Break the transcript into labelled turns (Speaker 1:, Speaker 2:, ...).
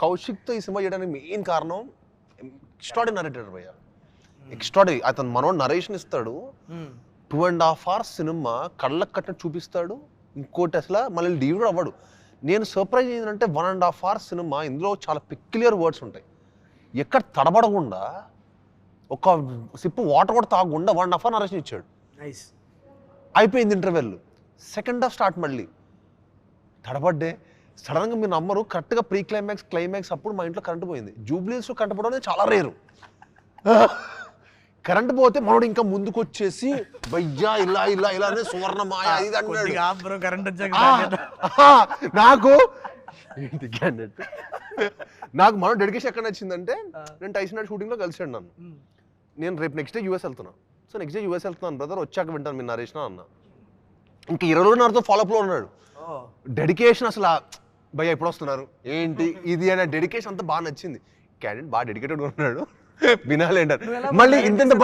Speaker 1: కౌశిక్తో ఈ సినిమా చేయడానికి మెయిన్ కారణం ఎక్స్ట్రాడినరీ నరేటర్ భయ్య. ఎక్స్ట్రాడినరీ. అతను మనోడు నరేషన్ ఇస్తాడు, 2.5 hours సినిమా కళ్ళకు కట్టినట్టు చూపిస్తాడు. ఇంకోటి అసలు మళ్ళీ లీవ్ కూడా అవ్వడు. నేను సర్ప్రైజ్ ఏంటంటే 1.5 hours సినిమా, ఇందులో చాలా పెక్యులియర్ వర్డ్స్ ఉంటాయి. ఎక్కడ తడబడకుండా ఒక సిప్పు వాటర్ కూడా తాగకుండా 1.5 hour నరేషన్ ఇచ్చాడు. అయిపోయింది ఇంటర్వెల్. సెకండ్ హాఫ్ స్టార్ట్ మళ్ళీ తడబడ్డే. సడన్గా మీరు నమ్మరు, కరెక్ట్గా ప్రీ క్లైమాక్స్ అప్పుడు మా ఇంట్లో కరెంట్ పోయింది. జూబ్లీస్లో కరెంట్ పోవడం అనేది చాలా రేరు. కరెంట్ పోతే మనోడు ఇంకా ముందుకు వచ్చేసి భయ్యా ఇలా ఇలా ఇలా అనే సువర్ణమాయ ఇది అన్నాడు. నాకు మనోడు డెడికేషన్ ఎక్కడ నచ్చిందంటే, నేను టైసన్ నాయుడు షూటింగ్లో కలిసాడు నన్ను. నేను రేపు నెక్స్ట్ డే యూఎస్ వెళ్తున్నాను. సో నెక్స్ట్ డే యూఎస్ వెళ్తున్నాను బ్రదర్, వచ్చాక వింటాను మీరు నరేషన్ అన్న. ఇంకా 20 రోజులు నాతో ఫాలోఅప్లో ఉన్నాడు. డెడికేషన్ అసలు భయ్య ఎప్పుడు వస్తున్నారు ఏంటి ఇది అనే డెడికేషన్ అంతా బాగా నచ్చింది. క్యాండిడేట్ బాగా డెడికేటెడ్గా ఉన్నాడు. వినాలి అంటారు. మళ్ళీ ఇంత